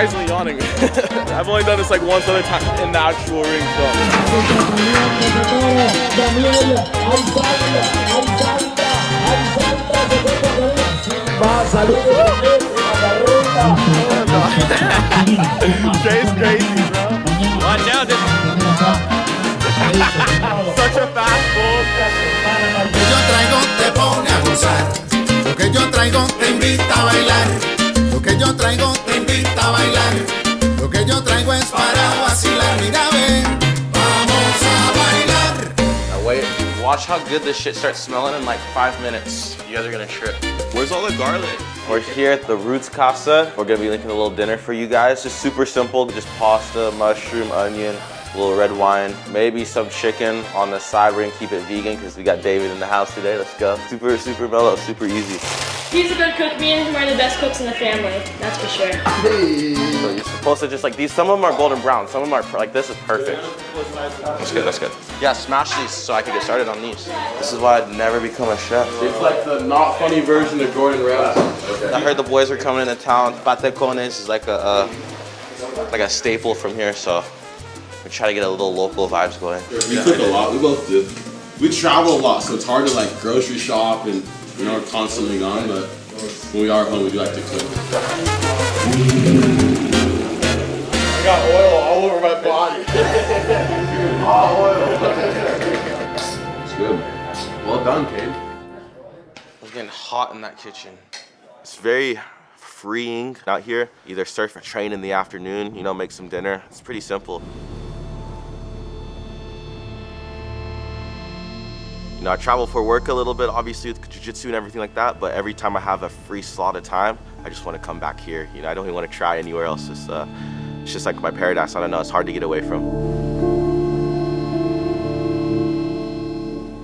surprisingly yawning. I've only done this like once other time in the actual ring, so. Jay's crazy, bro. Watch out, such a fast bull. Yo traigo te pone a gozar. Lo que yo traigo te invita a bailar. Lo que yo traigo te invita a bailar. Lo que yo traigo es para vacilar. Mira, ven, vamos a bailar. Now wait, watch how good this shit starts smelling in like 5 minutes. You guys are gonna trip. Where's all the garlic? We're here at the Roots Casa. We're gonna be making a little dinner for you guys. Just super simple, just pasta, mushroom, onion, a little red wine, maybe some chicken on the side. We're gonna keep it vegan because we got David in the house today. Let's go. Super, super mellow, super easy. He's a good cook. Me and him are the best cooks in the family. That's for sure. So you're supposed to just like these. Some of them are golden brown. Some of them are like this is perfect. That's good. That's good. Yeah, smash these so I can get started on these. This is why I'd never become a chef. It's like the not funny version of Gordon Ramsay. Okay. I heard the boys are coming into town. Patacones is like a staple from here, so we try to get a little local vibes going. We cook a lot. We both do. We travel a lot, so it's hard to like grocery shop and you know we're constantly gone. But when we are home, we do like to cook. I got oil all over my body. All oil. It's good. Well done, Cade. It's getting hot in that kitchen. It's very freeing out here. Either surf or train in the afternoon, you know, make some dinner. It's pretty simple. You know, I travel for work a little bit, obviously with jiu-jitsu and everything like that, but every time I have a free slot of time, I just want to come back here. You know, I don't even want to try anywhere else. It's just like my paradise. I don't know, it's hard to get away from.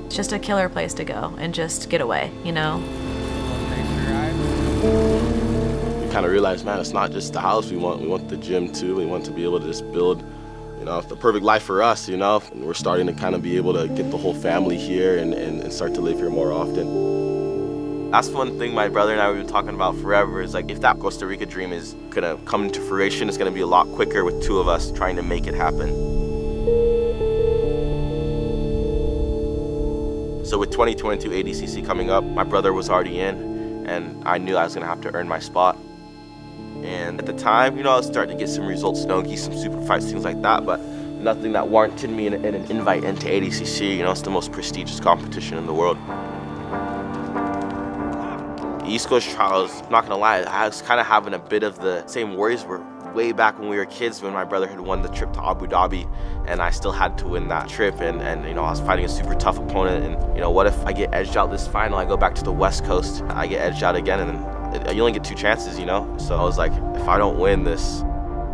It's just a killer place to go and just get away, you know? You kind of realize, man, it's not just the house we want the gym too. We want to be able to just build, you know, the perfect life for us, you know? And we're starting to kind of be able to get the whole family here and start to live here more often. That's one thing my brother and I have been talking about forever is like if that Costa Rica dream is gonna come into fruition, it's gonna be a lot quicker with two of us trying to make it happen. So with 2022 ADCC coming up, my brother was already in and I knew I was gonna have to earn my spot. And at the time, you know, I was starting to get some results, Nogi, some super fights, things like that, but nothing that warranted me an invite into ADCC. You know, it's the most prestigious competition in the world. East Coast Trials, not gonna lie, I was kind of having a bit of the same worries were way back when we were kids when my brother had won the trip to Abu Dhabi and I still had to win that trip and you know, I was fighting a super tough opponent and you know, what if I get edged out this final, I go back to the West Coast, I get edged out again and then you only get 2 chances, you know? So I was like, if I don't win this,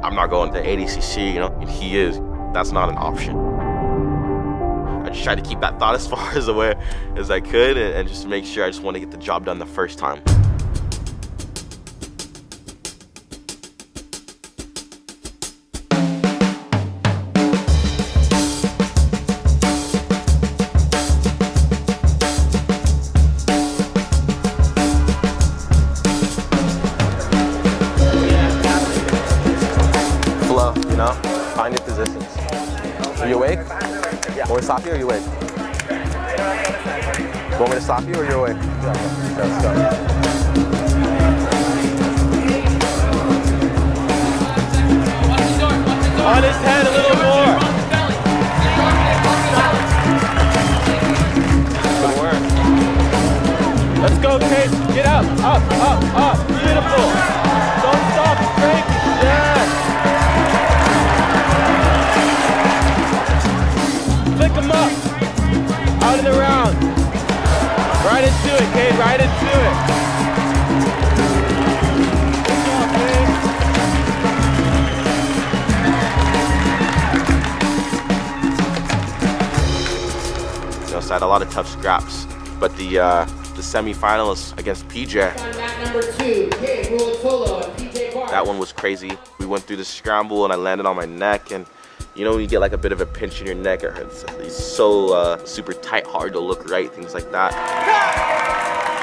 I'm not going to ADCC, you know? And he is, that's not an option. I just tried to keep that thought as far as away as I could and just make sure I just want to get the job done the first time. Flow, you know? Find your positions. Are you awake? Yeah. Want me to stop you or are you awake? Want me to stop you or you're awake? Yeah, let's go. On his head a little more. Good work. Let's go, Cade. Get up, up, up, up. Beautiful. Don't stop, break. Yes. Flick him up. Out of the round. Right into it, Cade. Right into it. Good job, Cade. You know, so I had a lot of tough scraps, but the semifinals against PJ, that one was crazy. We went through the scramble and I landed on my neck and you know when you get like a bit of a pinch in your neck, it hurts. It's so super tight, hard to look right, things like that.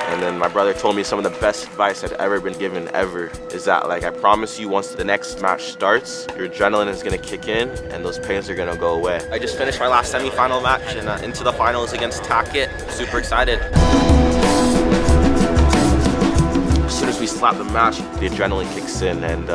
And then my brother told me some of the best advice I've ever been given ever is that, like, I promise you, once the next match starts, your adrenaline is gonna kick in and those pains are gonna go away. I just finished my last semi-final match and into the finals against Tackett. Super excited. As soon as we slap the match, the adrenaline kicks in, and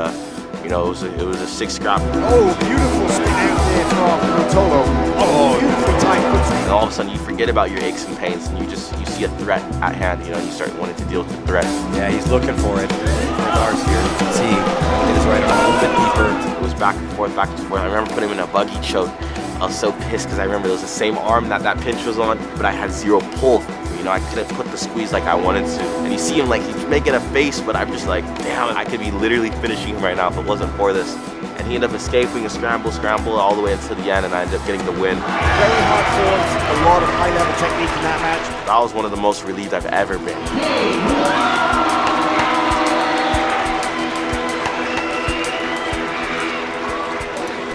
you know, it was a 6-scrap. Oh, beautiful spin out there from Rotolo. Oh, beautifully tight foot swing. And all of a sudden you forget about your aches and pains and you see a threat at hand, you know, and you start wanting to deal with the threat. Yeah, he's looking for it. Lars here, you can see hit his right arm a little bit deeper. It was back and forth, back and forth. I remember putting him in a buggy choke. I was so pissed because I remember it was the same arm that pinch was on, but I had zero pull. You know, I couldn't put the squeeze like I wanted to. And you see him, like, he's making a face, but I'm just like, damn, I could be literally finishing him right now if it wasn't for this. And he ended up escaping a scramble all the way until the end, and I ended up getting the win. Very hard forms, a lot of high-level technique in that match. That was one of the most relieved I've ever been.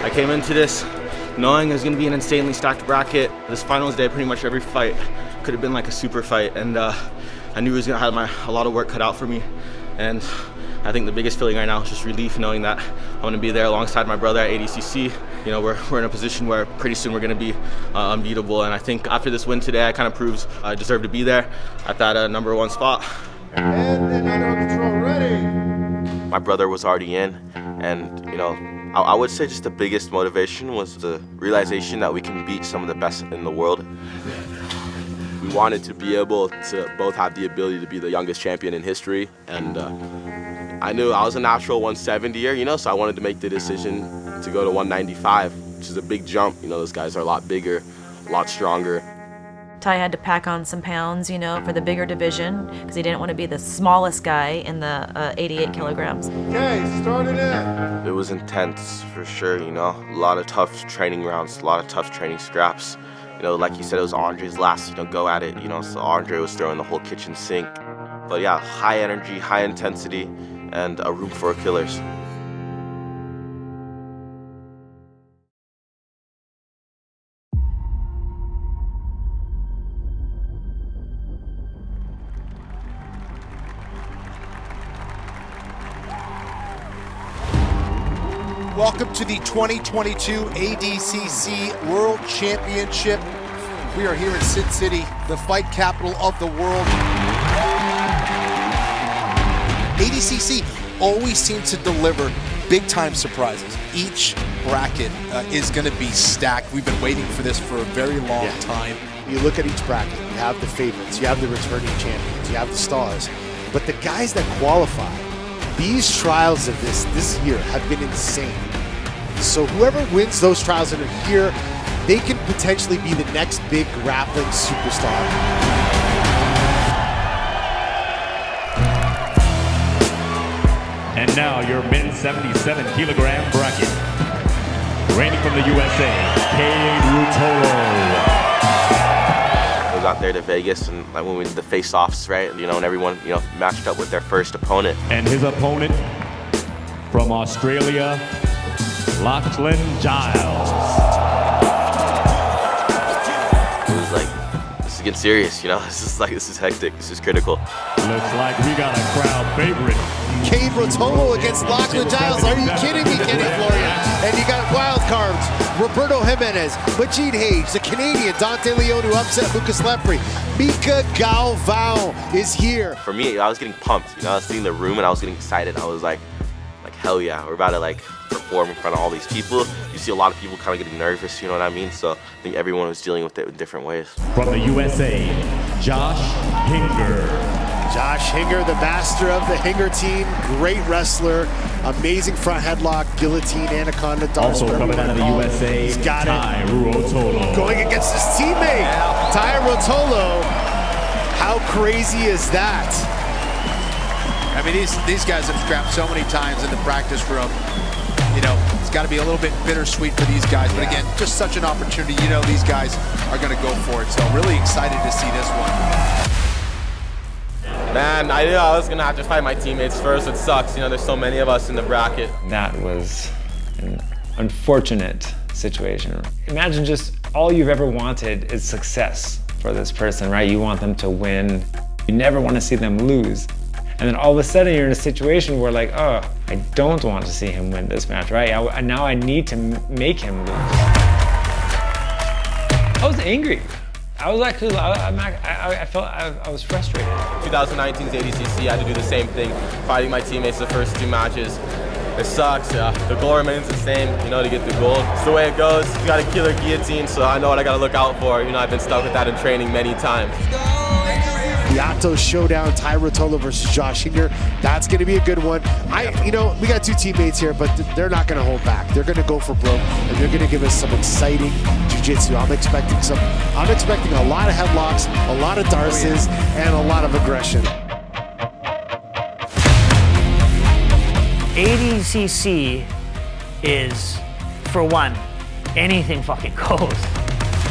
I came into this knowing it was going to be an insanely stacked bracket. This finals day, pretty much every fight could have been like a super fight, and I knew it was going to have a lot of work cut out for me. And I think the biggest feeling right now is just relief, knowing that I'm going to be there alongside my brother at ADCC. You know, we're in a position where pretty soon we're going to be unbeatable, and I think after this win today, I kind of proves I deserve to be there at that #1 spot. And then under control, ready. My brother was already in, and you know, I would say just the biggest motivation was the realization that we can beat some of the best in the world. We wanted to be able to both have the ability to be the youngest champion in history, and I knew I was a natural 170er, you know, so I wanted to make the decision to go to 195, which is a big jump. You know, those guys are a lot bigger, a lot stronger. Ty had to pack on some pounds, you know, for the bigger division because he didn't want to be the smallest guy in the 88 kilograms. Okay, started in. It was intense for sure, you know, a lot of tough training rounds, a lot of tough training scraps. You know, like you said, it was Andre's last, you know, go at it, you know, so Andre was throwing the whole kitchen sink. But yeah, high energy, high intensity, and a room full of killers. Welcome to the 2022 ADCC World Championship. We are here in Sin City, the fight capital of the world. ADCC always seems to deliver big-time surprises. Each bracket is going to be stacked. We've been waiting for this for a very long time. You look at each bracket, you have the favorites, you have the returning champions, you have the stars, but the guys that qualify, these trials of this year have been insane. So whoever wins those trials that are here, they can potentially be the next big grappling superstar. And now your men's 77 kilogram bracket. Reigning from the USA, Cade Rutolo. I was out there to Vegas, and like when we did the face-offs, right? You know, and everyone, you know, matched up with their first opponent. And his opponent from Australia, Lachlan Giles. It was like, this is getting serious, you know? This is hectic, this is critical. Looks like we got a crowd favorite. Cade Rotolo against Lachlan Giles. Are you kidding me, Kenny Florian? And you got wild cards. Roberto Jimenez, Majid Hage, the Canadian Dante Leone who upset Lucas Lepre. Mika Galvão is here. For me, I was getting pumped, you know? I was seeing the room and I was getting excited. I was like hell yeah, we're about to like perform in front of all these people. You see a lot of people kind of getting nervous, you know what I mean? So I think everyone was dealing with it in different ways. From the USA, Josh Hinger. Josh Hinger, the master of the Hinger team, great wrestler, amazing front headlock, guillotine, anaconda, also coming out of the USA, he's got Ty Rutolo. Going against his teammate, Ty Rutolo. How crazy is that? I mean, these guys have scrapped so many times in the practice room. You know, it's got to be a little bit bittersweet for these guys. But again, just such an opportunity. You know, these guys are going to go for it. So really excited to see this one. Man, I knew I was going to have to fight my teammates first. It sucks. You know, there's so many of us in the bracket. That was an unfortunate situation. Imagine just all you've ever wanted is success for this person, right? You want them to win. You never want to see them lose. And then all of a sudden you're in a situation where like, oh, I don't want to see him win this match, right? Now I need to make him lose. I was angry. I was actually, I felt I was frustrated. 2019's ADCC, I had to do the same thing, fighting my teammates the first 2 matches. It sucks, the goal remains the same, you know, to get the gold. It's the way it goes. You got a killer guillotine, so I know what I got to look out for. You know, I've been stuck with that in training many times. The Atos Showdown, Ty Rotolo versus Josh Hinger. That's going to be a good one. You know, we got 2 teammates here, but they're not going to hold back. They're going to go for broke, and they're going to give us some exciting jiu-jitsu. I'm expecting a lot of headlocks, a lot of darces, and a lot of aggression. ADCC is, for one, anything fucking goes.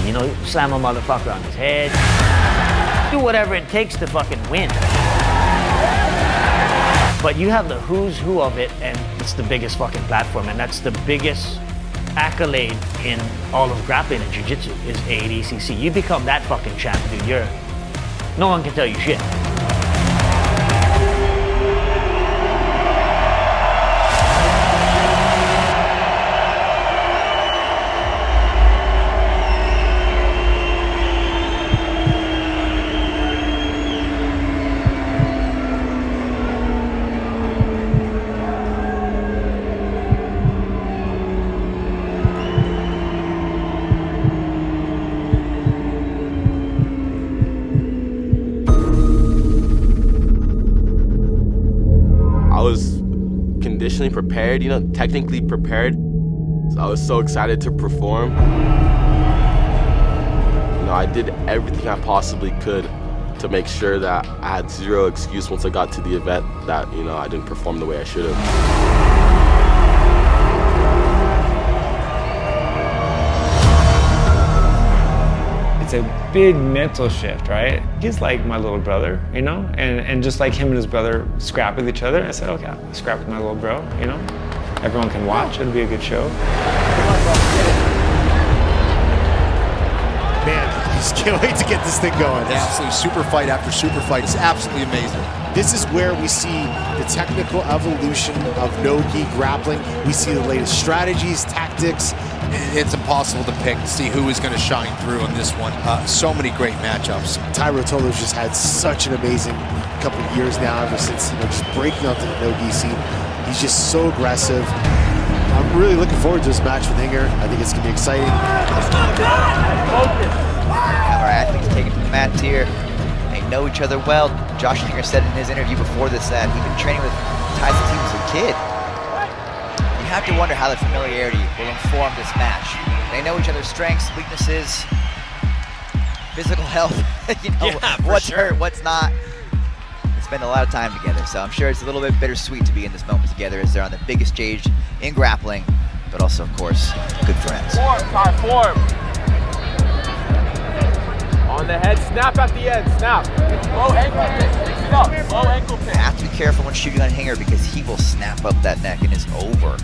You know, slam a motherfucker on his head. Do whatever it takes to fucking win. But you have the who's who of it, and it's the biggest fucking platform, and that's the biggest accolade in all of grappling and jiu-jitsu is ADCC. You become that fucking champ, dude. No one can tell you shit. Conditionally prepared, you know, technically prepared. So I was so excited to perform. You know, I did everything I possibly could to make sure that I had zero excuse once I got to the event that, you know, I didn't perform the way I should have. It's a big mental shift, right? He's like my little brother, you know? And just like him and his brother scrap with each other, I said, okay, I'll scrap with my little bro, you know? Everyone can watch, it'll be a good show. Man, I just can't wait to get this thing going. Absolutely, super fight after super fight. It's absolutely amazing. This is where we see the technical evolution of no-gi grappling. We see the latest strategies, tactics. It's impossible to pick to see who is going to shine through on this one. So many great matchups. Ty Rotolo's just had such an amazing couple of years now, ever since, you know, just breaking out the no-gi scene. He's just so aggressive. I'm really looking forward to this match with Hinger. I think it's going to be exciting. Our athletes taken from the mat here. They know each other well. Josh Hinger said in his interview before this that he'd been training with Ty's team as a kid. You have to wonder how the familiarity will inform this match. They know each other's strengths, weaknesses, physical health, you know, what's hurt, what's not. They spend a lot of time together, so I'm sure it's a little bit bittersweet to be in this moment together as they're on the biggest stage in grappling, but also, of course, good friends. Form, Ty, form. On the head, snap at the end, snap. Low ankle pick, mix it up, low ankle pick. Have to be careful when shooting on Hinger because he will snap up that neck and it's over.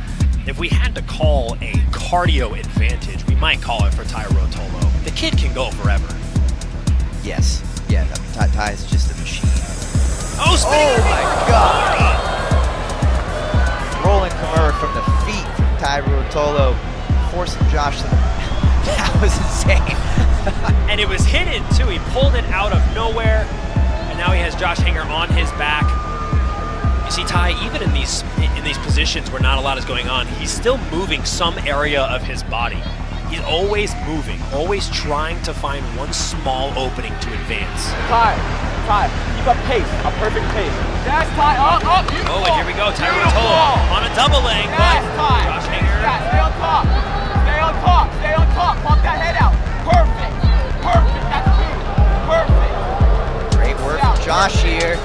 If we had to call a cardio advantage, we might call it for Ty Rotolo. The kid can go forever. Yes, yeah, I mean, Ty is just a machine. Oh, my God! Rolling Kimura from the feet from Ty Rotolo, forcing Josh to the... That was insane. And it was hidden too. He pulled it out of nowhere, and now he has Josh Hinger on his back. You see, Ty, even in these positions where not a lot is going on, he's still moving some area of his body. He's always moving, always trying to find one small opening to advance. Ty, keep a pace, a perfect pace. Dash, Ty, up, beautiful. Oh, and here we go, Ty Rotolo on a double leg, but Josh Hinger. Yeah, stay on top, pump that head out. Perfect, that's two, perfect. Great work from Josh here.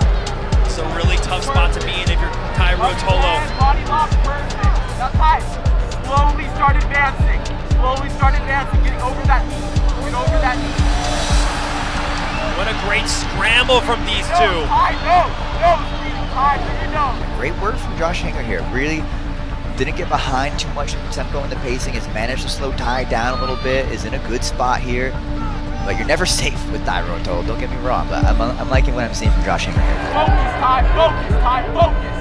It's a really tough spot to be in if you're Ty Rotolo. Body lock, perfect. Now Ty, slowly start advancing, getting over that knee, What a great scramble from these two. Great work from Josh Hinger here. Really didn't get behind too much in the tempo and the pacing. Has managed to slow Ty down a little bit. Is in a good spot here. But you're never safe with Ty Ruotolo, don't get me wrong, but I'm liking what I'm seeing from Josh Hinger here. Focus, Ty, focus, Ty, focus.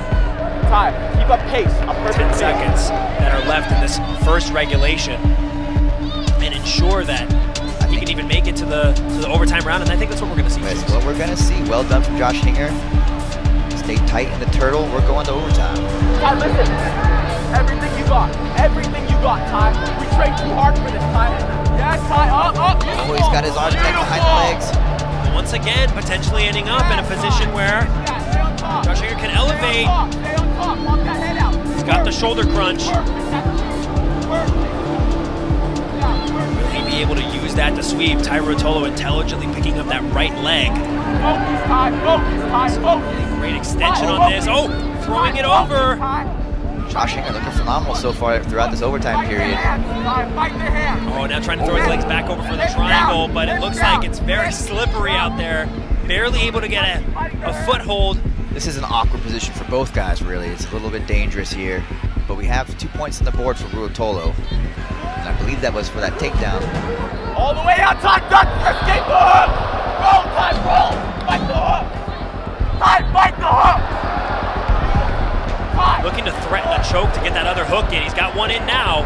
Ty, keep up pace. 10 seconds that are left in this first regulation and ensure that he can even make it to the overtime round, and I think that's what we're gonna see. That's what we're gonna see. Well done from Josh Hinger. Stay tight in the turtle, we're going to overtime. Ty, listen, everything you got, Ty. We trained too hard for this, Ty. Yes, Ty, up. Oh, he's got his arms connected behind the legs. Once again, potentially ending up in a position where Josh Hinger can elevate. He's got the shoulder crunch. Will he be able to use that to sweep? Ty Ruotolo intelligently picking up that right leg. Focus, Ty, focus. Great extension on this. Oh, throwing it over. Josh Hinger looking phenomenal so far throughout this overtime period. Oh, now trying to throw his legs back over for the triangle, but it looks like it's very slippery out there. Barely able to get a foothold. This is an awkward position for both guys, really. It's a little bit dangerous here, but we have 2 points on the board for Ruotolo. And I believe that was for that takedown. All the way out, Ty, duck, escape the hook. Roll, Ty, roll. Fight the hook. Ty, fight the hook. Looking to threaten a choke to get that other hook in. He's got one in now.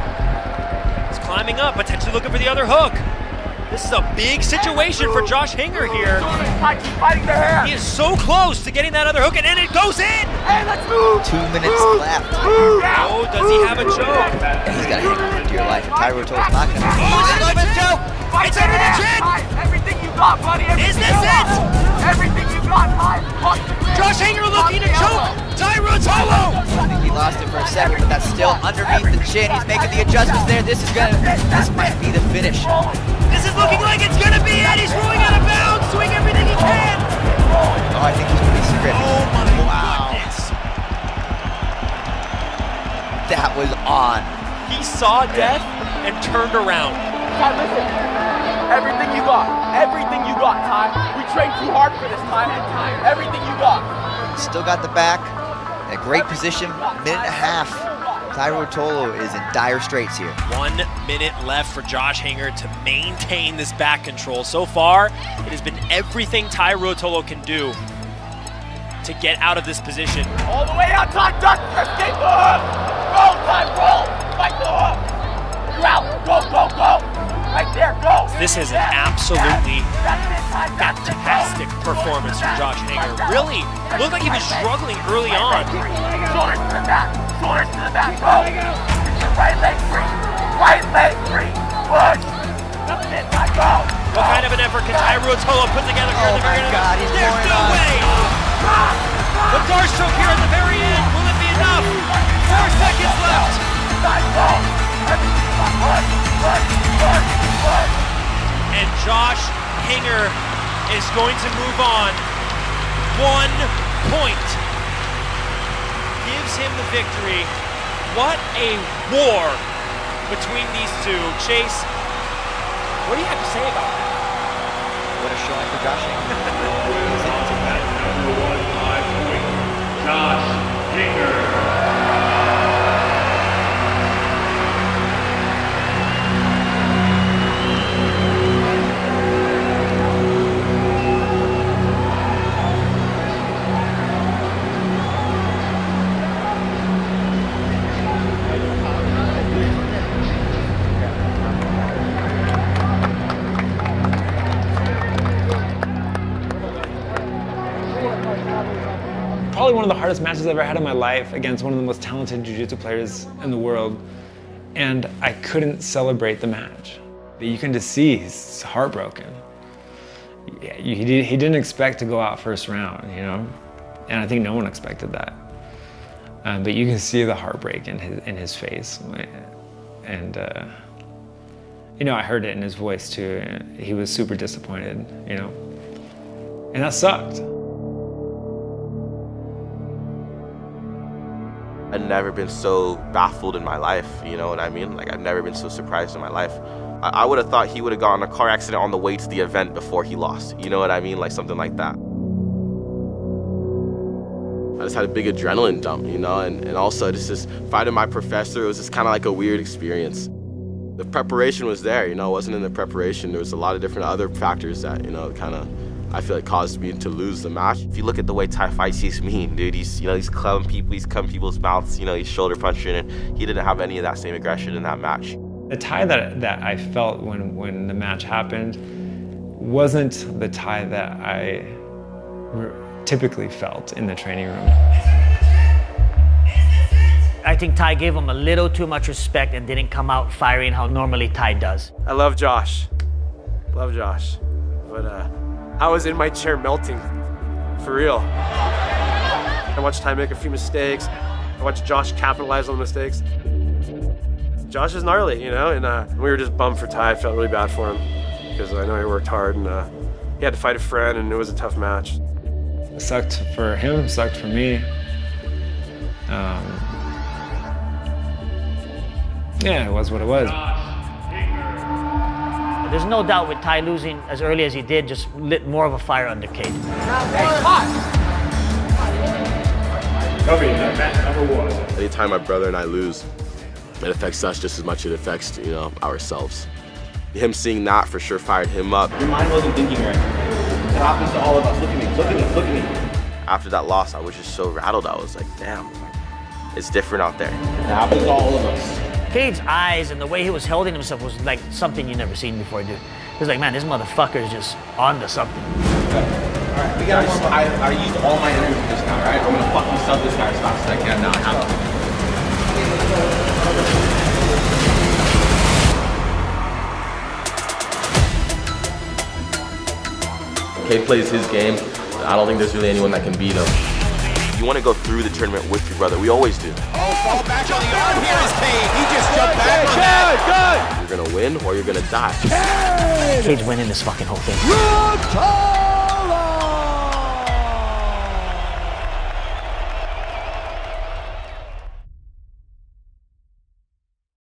He's climbing up, potentially looking for the other hook. This is a big situation for Josh Hinger here. Ty, keep fighting the hair. He is so close to getting that other hook, and it goes in. Hey, let's move. 2 minutes left. Oh, does he have a choke? Yeah, he's got to hang on for dear life. And Ty Ruotolo's not going to. It's under the chin. Everything you got, buddy. Is this it? Everything you got, Ty. Josh Hinger looking to choke Ty Ruotolo. I think he lost it for a second, but that's still underneath the chin. He's making the adjustments there. This might be the finish. This is looking like it's gonna be it. He's rolling out of bounds, doing everything he can. Oh, I think he's releasing grip. Oh my goodness. That was on. He saw death and turned around. Ty, listen. Everything you got, Ty. We trained too hard for this, Ty. Everything you got. Still got the back. In a great position. Minute and a half. Ty Ruotolo is in dire straits here. 1 minute left for Josh Hinger to maintain this back control. So far, it has been everything Ty Ruotolo can do to get out of this position. All the way out, Ty, duck, escape the hook. Roll, Ty, roll. Fight the hook. You're out. Go. Right there, go. This is an absolutely fantastic performance from Josh Hinger. Really looked like he was struggling early on. Shoulders to the back, go. Right leg free, push. That's it, Ty, go. What kind of an effort can Ty Ruotolo put together here at the very end? God, he's There's pouring no on. way. The Dar stroke here at the very end. Will it be enough? 4 seconds left. Ty, go. And Josh Hinger is going to move on. 1 point gives him the victory. What a war between these two. Chase, what do you have to say about that? What a showing for Josh Hinger. Number 1 5 point, Josh Hinger. Probably one of the hardest matches I've ever had in my life against one of the most talented jiu-jitsu players in the world. And I couldn't celebrate the match. You can just see he's heartbroken. Yeah, he didn't expect to go out first round, you know? And I think no one expected that. But you can see the heartbreak in his face. And you know, I heard it in his voice too. He was super disappointed, you know? And that sucked. I've never been so baffled in my life, you know what I mean? Like, I've never been so surprised in my life. I would have thought he would have gotten in a car accident on the way to the event before he lost, you know what I mean? Like, something like that. I just had a big adrenaline dump, you know, and also just fighting my professor, it was just kind of like a weird experience. The preparation was there, you know, it wasn't in the preparation. There was a lot of different other factors that, you know, kind of, I feel like caused me to lose the match. If you look at the way Ty fights, he's mean, dude. He's, you know, he's cutting people's mouths, you know, he's shoulder punching, and he didn't have any of that same aggression in that match. The Ty that I felt when the match happened wasn't the Ty that I typically felt in the training room. I think Ty gave him a little too much respect and didn't come out firing how normally Ty does. I love Josh. Love Josh. But I was in my chair melting, for real. I watched Ty make a few mistakes. I watched Josh capitalize on the mistakes. Josh is gnarly, you know, and we were just bummed for Ty. I felt really bad for him because I know he worked hard and he had to fight a friend, and it was a tough match. It sucked for him, sucked for me. Yeah, it was what it was. There's no doubt with Ty losing as early as he did, just lit more of a fire under Cade. Anytime my brother and I lose, it affects us just as much as it affects, you know, ourselves. Him seeing that for sure fired him up. Your mind wasn't thinking right. It happens to all of us. Look at me, look at me, look at me. After that loss, I was just so rattled. I was like, damn, it's different out there. It happens to all of us. Cade's eyes and the way he was holding himself was like something you never seen before, dude. He was like, man, this motherfucker is just onto something. Alright, we got one. I used all my energy just now, right? I'm gonna fucking sub this guy as fast as I can now. I have to. Cade plays his game. I don't think there's really anyone that can beat him. You want to go through the tournament with your brother. We always do. Oh, fall back on the arm. Here is Cade. He just jumped back on that. You're gonna win or you're gonna die. Cade's winning this fucking whole thing. Good time!